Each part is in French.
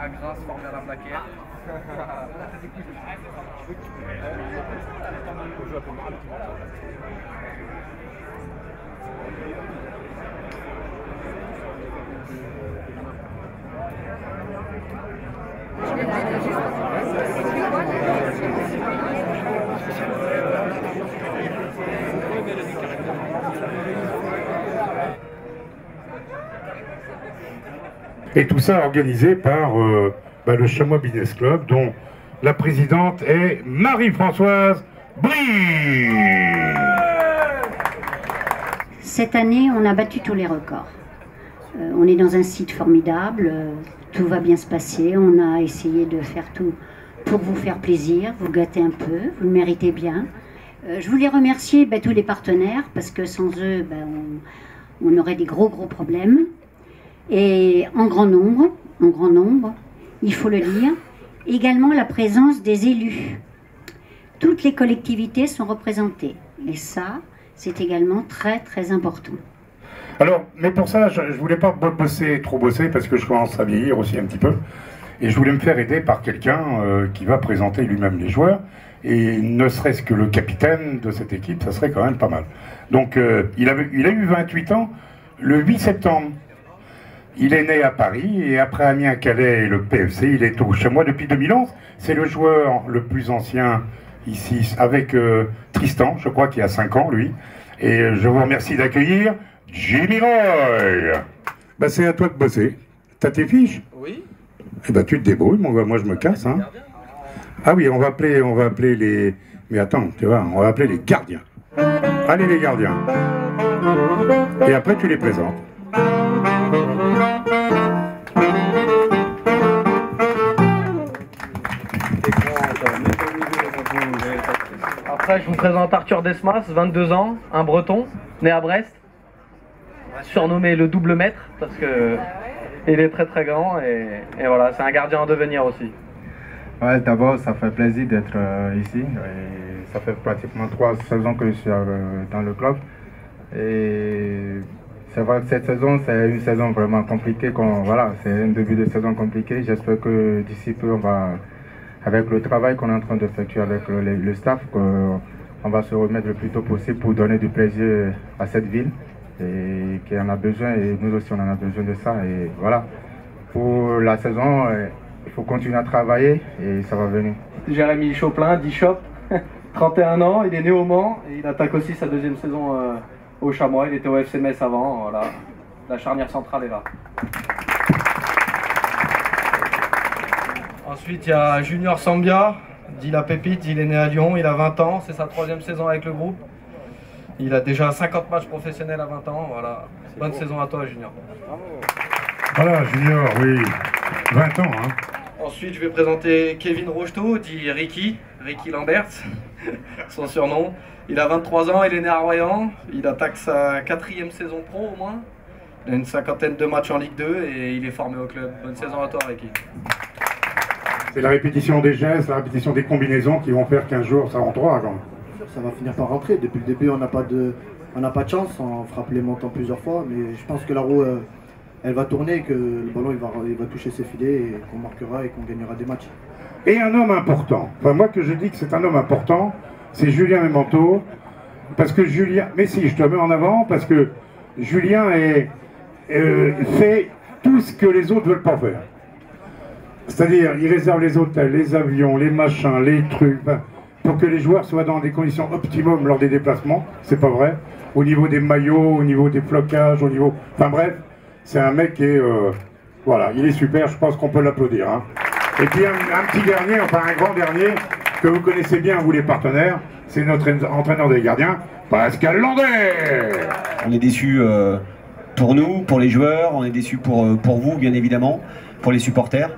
à Grasse, formé à la plaquette. Et tout ça organisé par le Chamois Business Club, dont la présidente est Marie-Françoise Brie. Cette année, on a battu tous les records. On est dans un site formidable, tout va bien se passer. On a essayé de faire tout pour vous faire plaisir, vous gâter un peu, vous le méritez bien. Je voulais remercier tous les partenaires, parce que sans eux, on aurait des gros problèmes. Et en grand nombre, il faut le dire, également la présence des élus. Toutes les collectivités sont représentées. Et ça, c'est également très important. Alors, mais pour ça, je voulais pas trop bosser, parce que je commence à vieillir aussi un petit peu. Et je voulais me faire aider par quelqu'un qui va présenter lui-même les joueurs. Et ne serait-ce que le capitaine de cette équipe, ça serait quand même pas mal. Donc, il a eu 28 ans le 8 septembre. Il est né à Paris et après Amiens-Calais et le PFC, il est au Chamois depuis 2011. C'est le joueur le plus ancien ici, avec Tristan, je crois, qui a 5 ans, lui. Et je vous remercie d'accueillir Jimmy Roy. C'est à toi de bosser. T'as tes fiches? Oui. Eh tu te débrouilles, moi je me casse. Hein. Ah oui, on va appeler les... Mais attends, tu vois, on va appeler les gardiens. Allez les gardiens. Et après tu les présentes. Après, je vous présente Arthur Desmas, 22 ans, un breton, né à Brest, surnommé le double maître parce que il est très grand et voilà, c'est un gardien en devenir aussi. Ouais, d'abord, ça fait plaisir d'être ici. Et ça fait pratiquement 3 saisons que je suis dans le club. Et c'est vrai que cette saison, c'est une saison vraiment compliquée. Voilà, c'est un début de saison compliqué. J'espère que d'ici peu, avec le travail qu'on est en train d'effectuer avec le staff, on va se remettre le plus tôt possible pour donner du plaisir à cette ville et qui en a besoin. Et nous aussi, on en a besoin de ça. Et voilà, pour la saison, il faut continuer à travailler et ça va venir. Jérémy Choplin, 10 Chop, 31 ans, il est né au Mans et il attaque aussi sa 2e saison au Chamois. Il était au FC Metz avant, voilà. La charnière centrale est là. Ensuite, il y a Junior Sambia, dit la pépite, il est né à Lyon, il a 20 ans, c'est sa 3e saison avec le groupe. Il a déjà 50 matchs professionnels à 20 ans, voilà. Bonne saison à toi, Junior. Voilà, Junior, oui, 20 ans. Hein. Ensuite, je vais présenter Kevin Rocheteau, dit Ricky Lambert, son surnom. Il a 23 ans, il est né à Royan, il attaque sa 4e saison pro au moins. Il a une 50aine de matchs en Ligue 2 et il est formé au club. Bonne saison à toi, Ricky. C'est la répétition des gestes, la répétition des combinaisons qui vont faire qu'un jour ça rentrera. Ça va finir par rentrer. Depuis le début, on n'a pas de chance. On frappe les montants plusieurs fois, mais je pense que la roue, elle va tourner, que le ballon il va toucher ses filets et qu'on marquera et qu'on gagnera des matchs. Et un homme important. Enfin, moi que je dis que c'est un homme important, c'est Julien Memento. Parce que Julien... Mais si, je te mets en avant, parce que Julien fait tout ce que les autres ne veulent pas faire. C'est-à-dire, il réserve les hôtels, les avions, les machins, les trucs, pour que les joueurs soient dans des conditions optimum lors des déplacements. C'est pas vrai. Au niveau des maillots, au niveau des flocages, au niveau... Enfin bref, c'est un mec qui est... voilà, il est super, je pense qu'on peut l'applaudir. Hein. Et puis un petit dernier, enfin un grand dernier, que vous connaissez bien, vous les partenaires, c'est notre entraîneur des gardiens, Pascal Landais. On est déçus pour nous, pour les joueurs, on est déçus pour vous, bien évidemment, pour les supporters.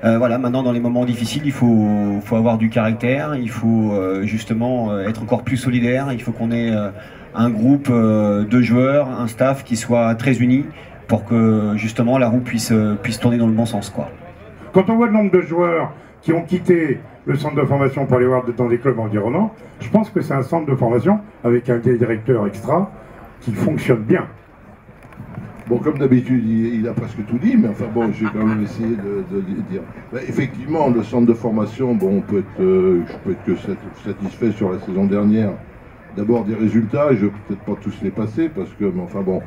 Voilà, maintenant dans les moments difficiles, il faut avoir du caractère, il faut justement être encore plus solidaire, il faut qu'on ait un groupe de joueurs, un staff qui soit très uni pour que justement la roue puisse tourner dans le bon sens, quoi. Quand on voit le nombre de joueurs qui ont quitté le centre de formation pour aller voir dans des clubs environnants, je pense que c'est un centre de formation avec un directeur extra qui fonctionne bien. Bon, comme d'habitude, il a presque tout dit, mais enfin bon, j'ai quand même essayé de dire. Ben, effectivement, le centre de formation, bon, je peux être que satisfait sur la saison dernière. D'abord des résultats, je ne vais peut-être pas tous les passer, parce que, mais enfin bon,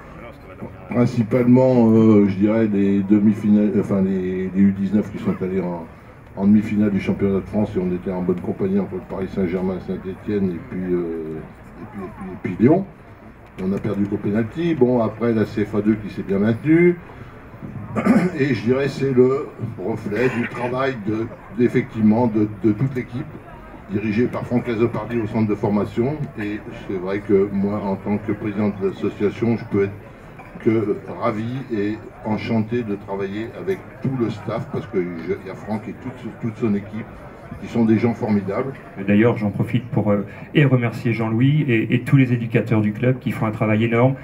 principalement, je dirais, les demi-finales, enfin les U19 qui sont allés en demi-finale du championnat de France, et on était en bonne compagnie entre le Paris Saint-Germain, Saint-Etienne et puis Lyon. On a perdu qu'au pénalty. Bon, après la CFA2 qui s'est bien maintenue. Et je dirais c'est le reflet du travail effectivement de toute l'équipe, dirigée par Franck Cazopardi au centre de formation. Et c'est vrai que moi, en tant que président de l'association, je peux être que ravi et enchanté de travailler avec tout le staff, parce qu'il y a Franck et toute son équipe qui sont des gens formidables. D'ailleurs, j'en profite pour remercier Jean-Louis et tous les éducateurs du club qui font un travail énorme.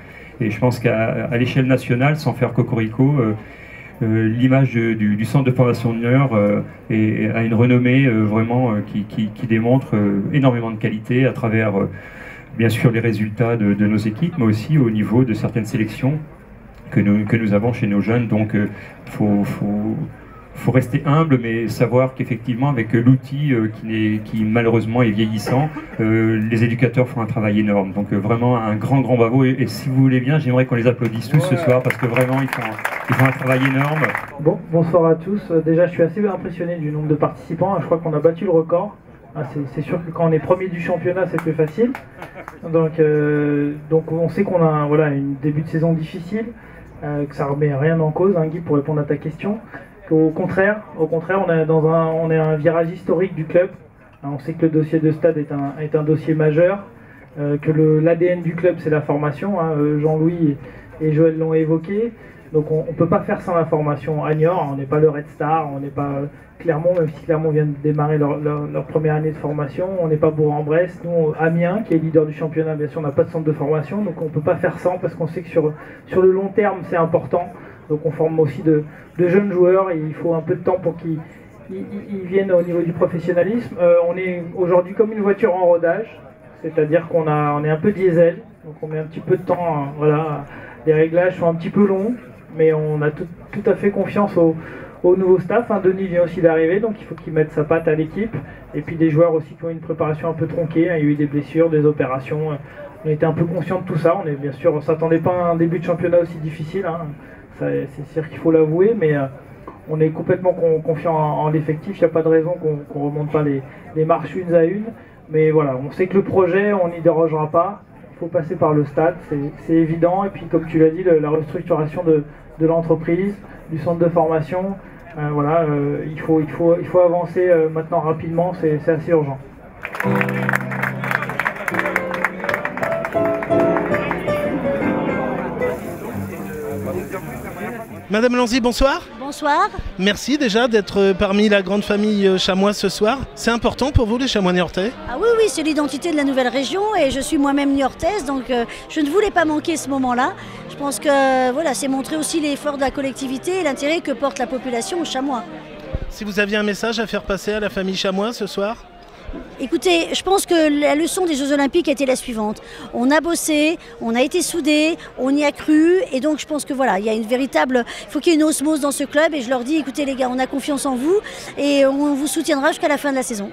Et je pense qu'à l'échelle nationale, sans faire cocorico, l'image du centre de formation de Niort a une renommée vraiment qui démontre énormément de qualité à travers, bien sûr, les résultats de nos équipes, mais aussi au niveau de certaines sélections que nous avons chez nos jeunes. Donc, faut rester humble, mais savoir qu'effectivement, avec l'outil qui malheureusement est vieillissant, les éducateurs font un travail énorme. Donc vraiment un grand bravo. Et si vous voulez bien, j'aimerais qu'on les applaudisse tous ce soir, parce que vraiment, ils font un travail énorme. Bon, bonsoir à tous. Déjà, je suis assez impressionné du nombre de participants. Je crois qu'on a battu le record. C'est sûr que quand on est premier du championnat, c'est plus facile. Donc on sait qu'on a un début de saison difficile, que ça remet rien en cause, hein, Guy, pour répondre à ta question. Au contraire, on est à un virage historique du club. On sait que le dossier de stade est un dossier majeur, que l'ADN du club c'est la formation. Hein, Jean-Louis et Joël l'ont évoqué. Donc on ne peut pas faire sans la formation à Niort. On n'est pas le Red Star, on n'est pas Clermont, même si Clermont vient de démarrer leur première année de formation. On n'est pas Bourg-en-Bresse. Nous, Amiens, qui est leader du championnat, bien sûr, on n'a pas de centre de formation. Donc on ne peut pas faire sans, parce qu'on sait que sur le long terme c'est important. Donc on forme aussi de jeunes joueurs, et il faut un peu de temps pour qu'ils viennent au niveau du professionnalisme. On est aujourd'hui comme une voiture en rodage, c'est-à-dire qu'on est un peu diesel, donc on met un petit peu de temps, voilà, les réglages sont un petit peu longs, mais on a tout à fait confiance au nouveau staff. Hein. Denis vient aussi d'arriver, donc il faut qu'il mette sa patte à l'équipe, et puis des joueurs aussi qui ont une préparation un peu tronquée, hein. Il y a eu des blessures, des opérations, on était un peu conscients de tout ça. On ne s'attendait pas à un début de championnat aussi difficile, hein. C'est sûr qu'il faut l'avouer, mais on est complètement confiant en l'effectif. Il n'y a pas de raison qu'on ne remonte pas les marches une à une. Mais voilà, on sait que le projet, on n'y dérogera pas. Il faut passer par le stade, c'est évident. Et puis, comme tu l'as dit, la restructuration de l'entreprise, du centre de formation, il faut avancer maintenant rapidement, c'est assez urgent. Madame Lanzy, bonsoir. Bonsoir. Merci déjà d'être parmi la grande famille chamois ce soir. C'est important pour vous, les chamois niortais? Ah oui, c'est l'identité de la nouvelle région, et je suis moi-même niortaise, donc je ne voulais pas manquer ce moment-là. Je pense que voilà, c'est montrer aussi l'effort de la collectivité et l'intérêt que porte la population aux chamois. Si vous aviez un message à faire passer à la famille chamois ce soir? Écoutez, je pense que la leçon des Jeux Olympiques a été la suivante. On a bossé, on a été soudés, on y a cru, et donc je pense que voilà, il faut qu'il y ait une osmose dans ce club, et je leur dis, écoutez les gars, on a confiance en vous, et on vous soutiendra jusqu'à la fin de la saison.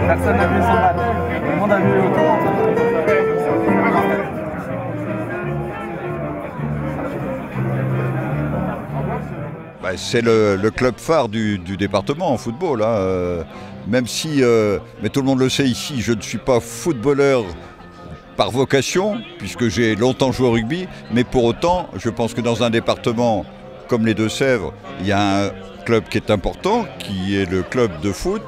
Personne n'a vu ça. Tout le monde a vu autour. C'est le club phare du département en football. Hein. Même si, mais tout le monde le sait ici, je ne suis pas footballeur par vocation, puisque j'ai longtemps joué au rugby, mais pour autant, je pense que dans un département comme les Deux-Sèvres, il y a un club qui est important, qui est le club de foot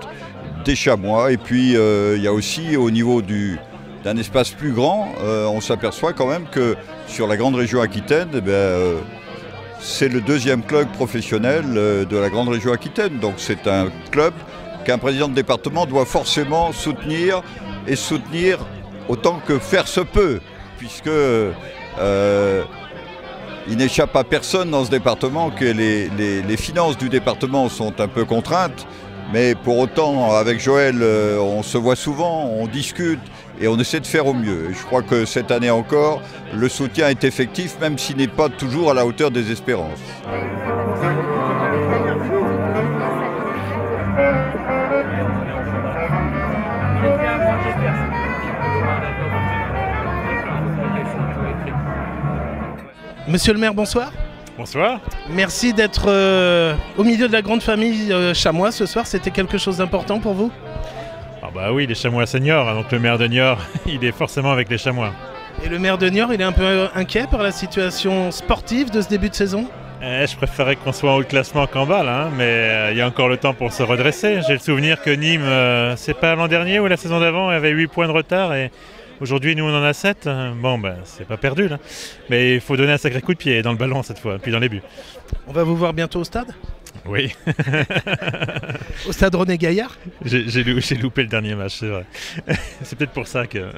des Chamois, et puis il y a aussi au niveau d'un espace plus grand, on s'aperçoit quand même que sur la grande région Aquitaine, c'est le deuxième club professionnel de la grande région Aquitaine. Donc c'est un club qu'un président de département doit forcément soutenir, et soutenir autant que faire se peut, puisque il n'échappe à personne dans ce département que les finances du département sont un peu contraintes, Mais pour autant, avec Joël, on se voit souvent, on discute et on essaie de faire au mieux. Et je crois que cette année encore, le soutien est effectif, même s'il n'est pas toujours à la hauteur des espérances. Monsieur le maire, bonsoir. Bonsoir. Merci d'être au milieu de la grande famille chamois ce soir. C'était quelque chose d'important pour vous? Ah bah oui, les chamois seniors, hein, donc le maire de Niort, il est forcément avec les chamois. Et le maire de Niort, il est un peu inquiet par la situation sportive de ce début de saison? Je préférais qu'on soit en haut de classement qu'en bas là, hein, mais il y a encore le temps pour se redresser. J'ai le souvenir que Nîmes, c'est pas l'an dernier ou la saison d'avant, avait 8 points de retard et aujourd'hui nous on en a 7. Bon ben c'est pas perdu là, mais il faut donner un sacré coup de pied dans le ballon cette fois, puis dans les buts. On va vous voir bientôt au stade? Oui. Au stade René Gaillard? J'ai loupé le dernier match, c'est vrai. C'est peut-être pour ça que...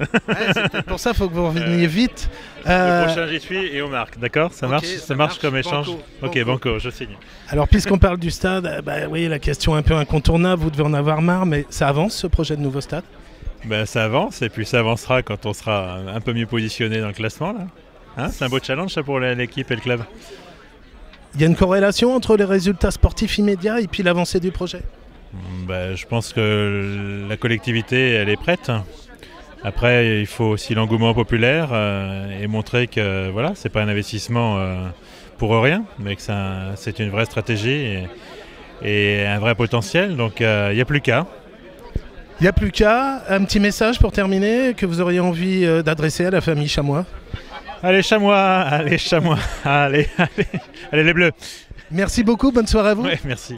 c'est peut-être pour ça, il faut que vous reveniez vite. Le prochain j'y suis et on marque, d'accord? Ça marche, ça marche comme échange? Ok, banco, je signe. Alors puisqu'on parle du stade, oui, la question un peu incontournable, vous devez en avoir marre, mais ça avance ce projet de nouveau stade? Ça avance et puis ça avancera quand on sera un peu mieux positionné dans le classement là. Hein, c'est un beau challenge ça pour l'équipe et le club. Il y a une corrélation entre les résultats sportifs immédiats et puis l'avancée du projet? Je pense que la collectivité elle est prête. Après il faut aussi l'engouement populaire et montrer que voilà, c'est pas un investissement pour rien, mais que c'est une vraie stratégie et un vrai potentiel. Donc il n'y a plus qu'à. Il n'y a plus qu'à. Un petit message pour terminer que vous auriez envie d'adresser à la famille chamois? Allez chamois, allez chamois, allez les bleus. Merci beaucoup, bonne soirée à vous. Ouais, merci.